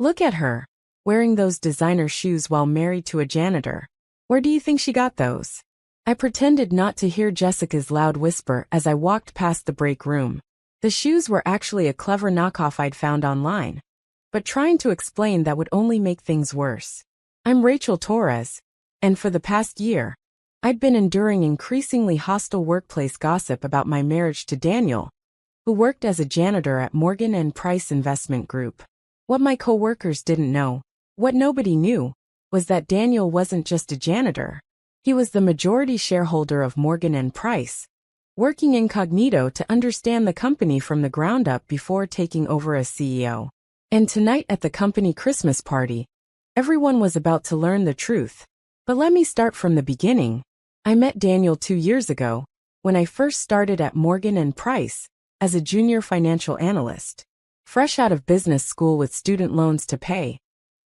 Look at her, wearing those designer shoes while married to a janitor. Where do you think she got those? I pretended not to hear Jessica's loud whisper as I walked past the break room. The shoes were actually a clever knockoff I'd found online. But trying to explain that would only make things worse. I'm Rachel Torres, and for the past year, I'd been enduring increasingly hostile workplace gossip about my marriage to Daniel, who worked as a janitor at Morgan & Price Investment Group. What my coworkers didn't know, what nobody knew, was that Daniel wasn't just a janitor. He was the majority shareholder of Morgan & Price, working incognito to understand the company from the ground up before taking over as CEO. And tonight at the company Christmas party, everyone was about to learn the truth. But let me start from the beginning. I met Daniel 2 years ago, when I first started at Morgan & Price, as a junior financial analyst. Fresh out of business school with student loans to pay,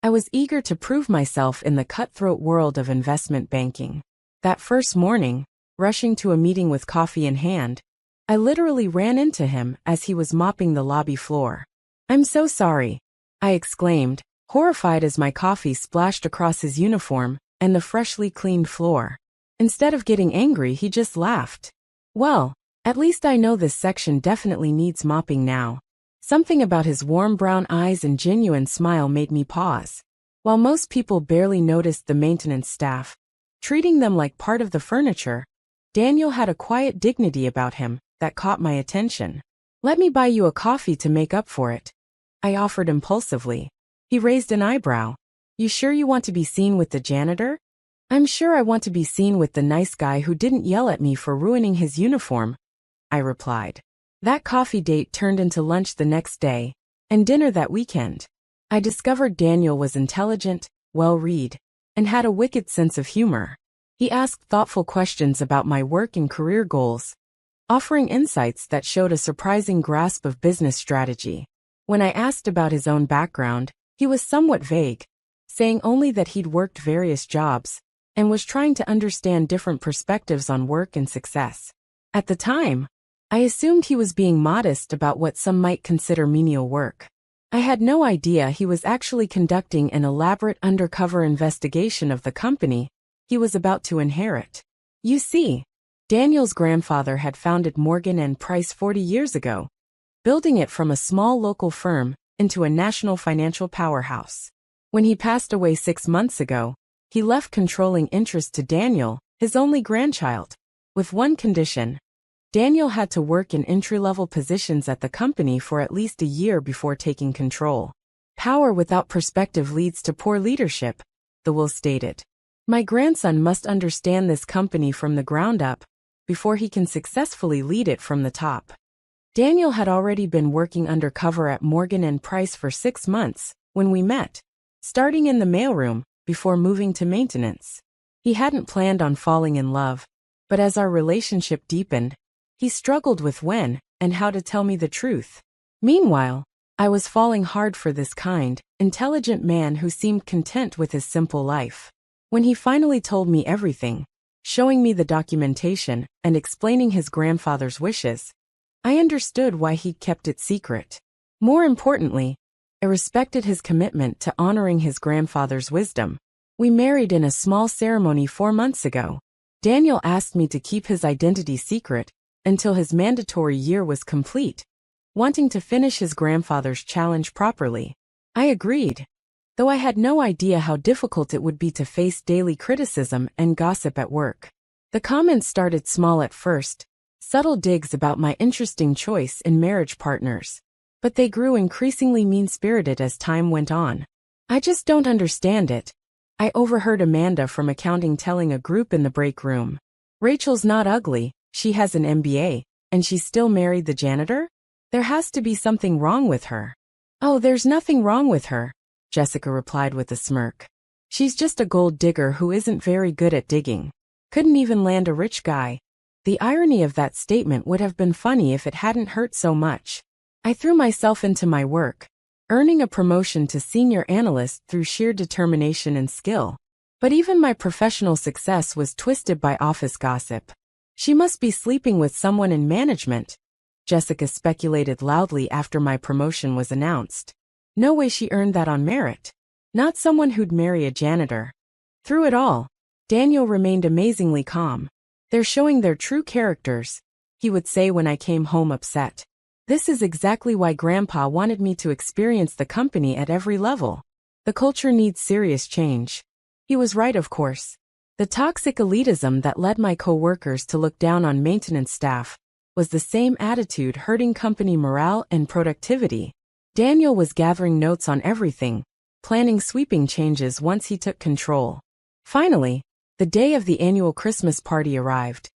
I was eager to prove myself in the cutthroat world of investment banking. That first morning, rushing to a meeting with coffee in hand, I literally ran into him as he was mopping the lobby floor. "I'm so sorry," I exclaimed, horrified as my coffee splashed across his uniform and the freshly cleaned floor. Instead of getting angry, he just laughed. "Well, at least I know this section definitely needs mopping now." Something about his warm brown eyes and genuine smile made me pause. While most people barely noticed the maintenance staff, treating them like part of the furniture, Daniel had a quiet dignity about him that caught my attention. "Let me buy you a coffee to make up for it," I offered impulsively. He raised an eyebrow. "You sure you want to be seen with the janitor?" "I'm sure I want to be seen with the nice guy who didn't yell at me for ruining his uniform," I replied. That coffee date turned into lunch the next day, and dinner that weekend. I discovered Daniel was intelligent, well-read, and had a wicked sense of humor. He asked thoughtful questions about my work and career goals, offering insights that showed a surprising grasp of business strategy. When I asked about his own background, he was somewhat vague, saying only that he'd worked various jobs and was trying to understand different perspectives on work and success. At the time, I assumed he was being modest about what some might consider menial work. I had no idea he was actually conducting an elaborate undercover investigation of the company he was about to inherit. You see, Daniel's grandfather had founded Morgan & Price 40 years ago, building it from a small local firm into a national financial powerhouse. When he passed away 6 months ago, he left controlling interest to Daniel, his only grandchild, with one condition. Daniel had to work in entry-level positions at the company for at least a year before taking control. "Power without perspective leads to poor leadership," the will stated. "My grandson must understand this company from the ground up before he can successfully lead it from the top." Daniel had already been working undercover at Morgan & Price for 6 months when we met, starting in the mailroom before moving to maintenance. He hadn't planned on falling in love, but as our relationship deepened, he struggled with when and how to tell me the truth. Meanwhile, I was falling hard for this kind, intelligent man who seemed content with his simple life. When he finally told me everything, showing me the documentation and explaining his grandfather's wishes, I understood why he'd kept it secret. More importantly, I respected his commitment to honoring his grandfather's wisdom. We married in a small ceremony 4 months ago. Daniel asked me to keep his identity secret until his mandatory year was complete, wanting to finish his grandfather's challenge properly. I agreed, though I had no idea how difficult it would be to face daily criticism and gossip at work. The comments started small at first, subtle digs about my interesting choice in marriage partners, but they grew increasingly mean-spirited as time went on. "I just don't understand it," I overheard Amanda from accounting telling a group in the break room. "Rachel's not ugly, she has an MBA, and she still married the janitor? There has to be something wrong with her." "Oh, there's nothing wrong with her," Jessica replied with a smirk. "She's just a gold digger who isn't very good at digging. Couldn't even land a rich guy." The irony of that statement would have been funny if it hadn't hurt so much. I threw myself into my work, earning a promotion to senior analyst through sheer determination and skill. But even my professional success was twisted by office gossip. "She must be sleeping with someone in management," Jessica speculated loudly after my promotion was announced. No way she earned that on merit. Not someone who'd marry a janitor. Through it all, Daniel remained amazingly calm. They're showing their true characters, he would say when I came home upset. This is exactly why Grandpa wanted me to experience the company at every level. The culture needs serious change. He was right, of course. The toxic elitism that led my co-workers to look down on maintenance staff was the same attitude hurting company morale and productivity. Daniel was gathering notes on everything, planning sweeping changes once he took control. Finally, the day of the annual Christmas party arrived.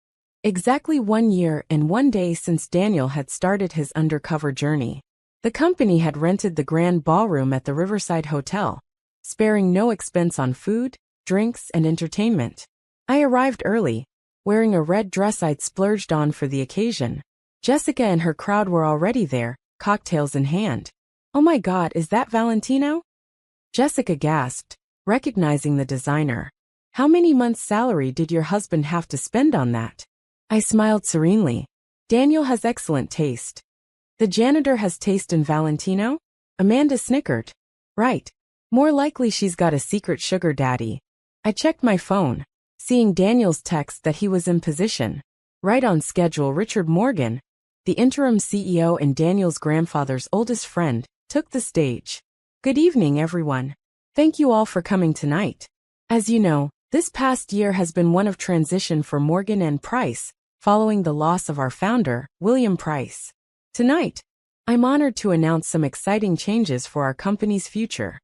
Exactly 1 year and 1 day since Daniel had started his undercover journey. The company had rented the grand ballroom at the Riverside Hotel, sparing no expense on food, drinks, and entertainment. I arrived early, wearing a red dress I'd splurged on for the occasion. Jessica and her crowd were already there, cocktails in hand. "Oh my God, is that Valentino?" Jessica gasped, recognizing the designer. "How many months' salary did your husband have to spend on that?" I smiled serenely. "Daniel has excellent taste." "The janitor has taste in Valentino?" Amanda snickered. "Right. More likely she's got a secret sugar daddy." I checked my phone, seeing Daniel's text that he was in position. Right on schedule. Richard Morgan, the interim CEO and Daniel's grandfather's oldest friend, took the stage. "Good evening, everyone. Thank you all for coming tonight. As you know, this past year has been one of transition for Morgan and Price, following the loss of our founder, William Price. Tonight, I'm honored to announce some exciting changes for our company's future."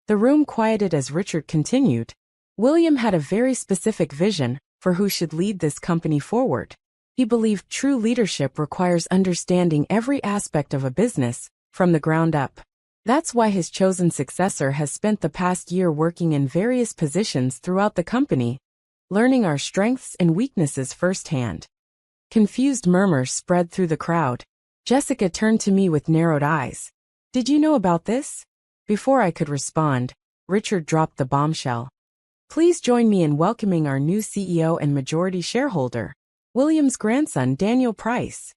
The room quieted as Richard continued. William had a very specific vision for who should lead this company forward. He believed true leadership requires understanding every aspect of a business, from the ground up. That's why his chosen successor has spent the past year working in various positions throughout the company, learning our strengths and weaknesses firsthand. Confused murmurs spread through the crowd. Jessica turned to me with narrowed eyes. "Did you know about this?" Before I could respond, Richard dropped the bombshell. "Please join me in welcoming our new CEO and majority shareholder, William's grandson, Daniel Price."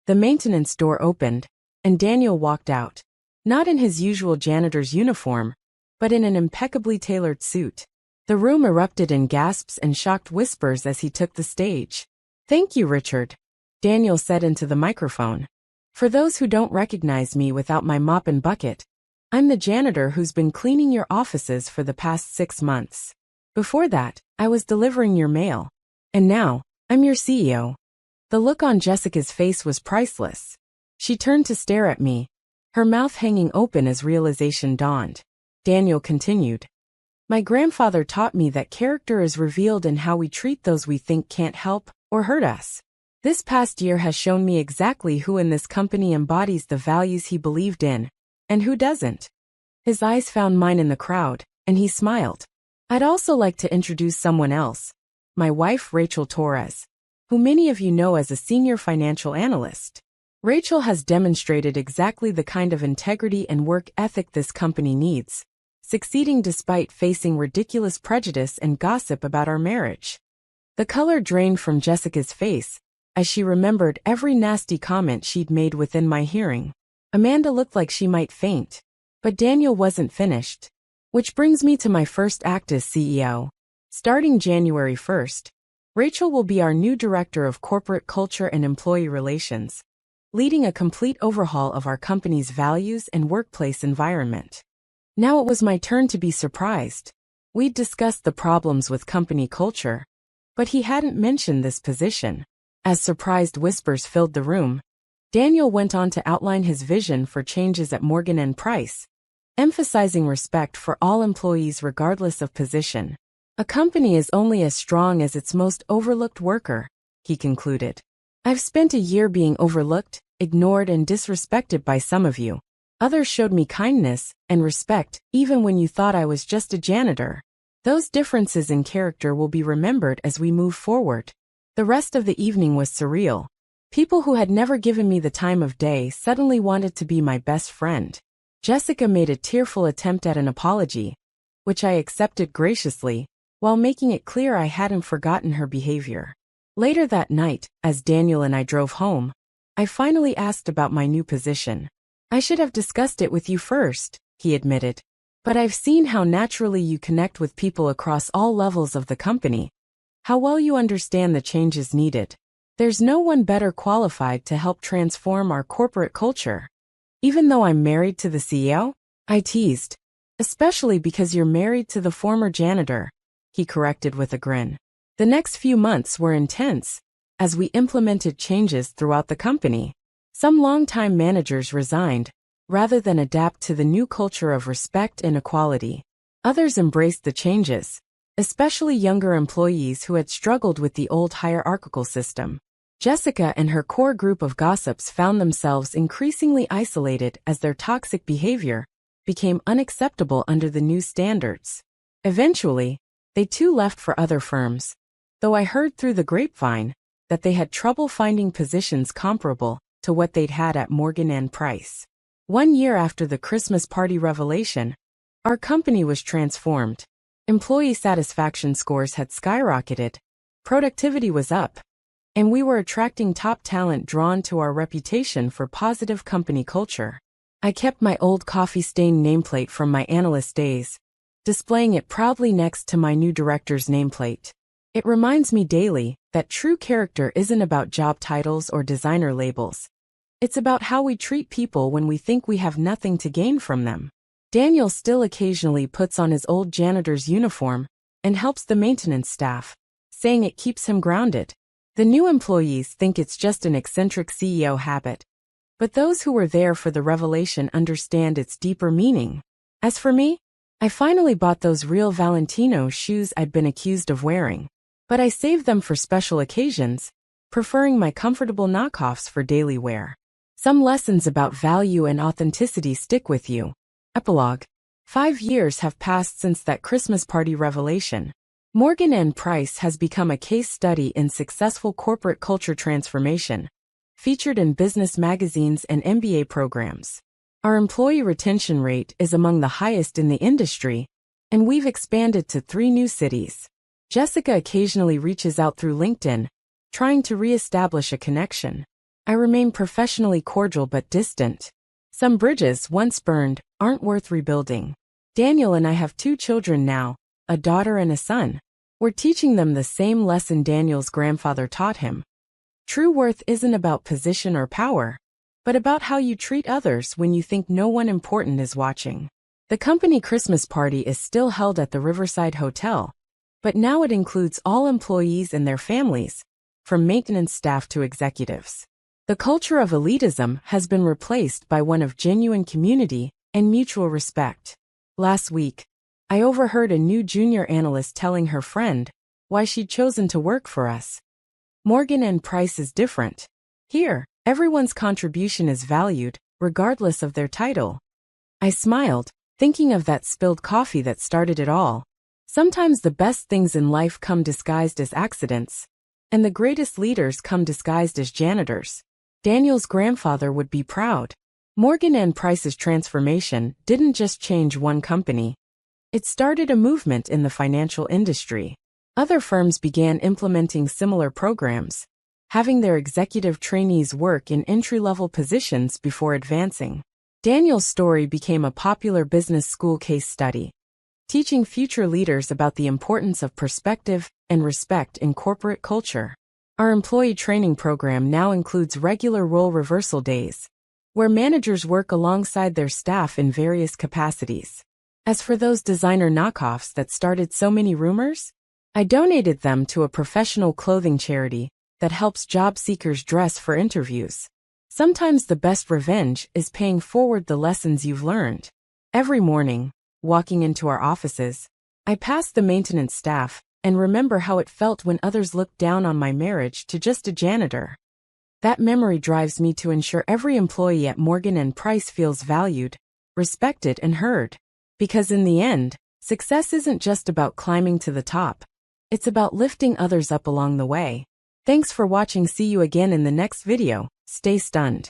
The maintenance door opened, and Daniel walked out. Not in his usual janitor's uniform, but in an impeccably tailored suit. The room erupted in gasps and shocked whispers as he took the stage. "Thank you, Richard," Daniel said into the microphone. "For those who don't recognize me without my mop and bucket, I'm the janitor who's been cleaning your offices for the past 6 months. Before that, I was delivering your mail. And now, I'm your CEO." The look on Jessica's face was priceless. She turned to stare at me, her mouth hanging open as realization dawned. Daniel continued. "My grandfather taught me that character is revealed in how we treat those we think can't help or hurt us. This past year has shown me exactly who in this company embodies the values he believed in, and who doesn't." His eyes found mine in the crowd, and he smiled. "I'd also like to introduce someone else, my wife Rachel Torres, who many of you know as a senior financial analyst. Rachel has demonstrated exactly the kind of integrity and work ethic this company needs, succeeding despite facing ridiculous prejudice and gossip about our marriage." The color drained from Jessica's face as she remembered every nasty comment she'd made within my hearing. Amanda looked like she might faint, but Daniel wasn't finished. "Which brings me to my first act as CEO. Starting January 1st, Rachel will be our new Director of Corporate Culture and Employee Relations, leading a complete overhaul of our company's values and workplace environment." Now it was my turn to be surprised. We'd discussed the problems with company culture, but he hadn't mentioned this position. As surprised whispers filled the room, Daniel went on to outline his vision for changes at Morgan and Price, emphasizing respect for all employees regardless of position. "A company is only as strong as its most overlooked worker," he concluded. "I've spent a year being overlooked, ignored, and disrespected by some of you. Others showed me kindness and respect even when you thought I was just a janitor. Those differences in character will be remembered as we move forward." The rest of the evening was surreal. People who had never given me the time of day suddenly wanted to be my best friend. Jessica made a tearful attempt at an apology, which I accepted graciously, while making it clear I hadn't forgotten her behavior. Later that night, as Daniel and I drove home, I finally asked about my new position. "I should have discussed it with you first," he admitted. But I've seen how naturally you connect with people across all levels of the company, how well you understand the changes needed. There's no one better qualified to help transform our corporate culture. Even though I'm married to the CEO? I teased. Especially because you're married to the former janitor, he corrected with a grin. The next few months were intense, as we implemented changes throughout the company. Some longtime managers resigned, rather than adapt to the new culture of respect and equality. Others embraced the changes, especially younger employees who had struggled with the old hierarchical system. Jessica and her core group of gossips found themselves increasingly isolated as their toxic behavior became unacceptable under the new standards. Eventually, they too left for other firms, though I heard through the grapevine that they had trouble finding positions comparable to what they'd had at Morgan & Price. 1 year after the Christmas party revelation, our company was transformed. Employee satisfaction scores had skyrocketed, productivity was up, and we were attracting top talent drawn to our reputation for positive company culture. I kept my old coffee-stained nameplate from my analyst days, displaying it proudly next to my new director's nameplate. It reminds me daily that true character isn't about job titles or designer labels. It's about how we treat people when we think we have nothing to gain from them. Daniel still occasionally puts on his old janitor's uniform and helps the maintenance staff, saying it keeps him grounded. The new employees think it's just an eccentric CEO habit, but those who were there for the revelation understand its deeper meaning. As for me, I finally bought those real Valentino shoes I'd been accused of wearing, but I saved them for special occasions, preferring my comfortable knockoffs for daily wear. Some lessons about value and authenticity stick with you. Epilogue. 5 years have passed since that Christmas party revelation. Morgan & Price has become a case study in successful corporate culture transformation, featured in business magazines and MBA programs. Our employee retention rate is among the highest in the industry, and we've expanded to 3 new cities. Jessica occasionally reaches out through LinkedIn, trying to re-establish a connection. I remain professionally cordial but distant. Some bridges once burned aren't worth rebuilding. Daniel and I have 2 children now, a daughter and a son. We're teaching them the same lesson Daniel's grandfather taught him. True worth isn't about position or power, but about how you treat others when you think no one important is watching. The company Christmas party is still held at the Riverside Hotel, but now it includes all employees and their families, from maintenance staff to executives. The culture of elitism has been replaced by one of genuine community and mutual respect. Last week, I overheard a new junior analyst telling her friend why she'd chosen to work for us. Morgan & Price is different. Here, everyone's contribution is valued, regardless of their title. I smiled, thinking of that spilled coffee that started it all. Sometimes the best things in life come disguised as accidents, and the greatest leaders come disguised as janitors. Daniel's grandfather would be proud. Morgan & Price's transformation didn't just change one company. It started a movement in the financial industry. Other firms began implementing similar programs, having their executive trainees work in entry-level positions before advancing. Daniel's story became a popular business school case study, teaching future leaders about the importance of perspective and respect in corporate culture. Our employee training program now includes regular role reversal days, where managers work alongside their staff in various capacities. As for those designer knockoffs that started so many rumors, I donated them to a professional clothing charity that helps job seekers dress for interviews. Sometimes the best revenge is paying forward the lessons you've learned. Every morning, walking into our offices, I pass the maintenance staff and remember how it felt when others looked down on my marriage to just a janitor. That memory drives me to ensure every employee at Morgan & Price feels valued, respected, and heard. Because in the end, success isn't just about climbing to the top. It's about lifting others up along the way. Thanks for watching. See you again in the next video. Stay stunned.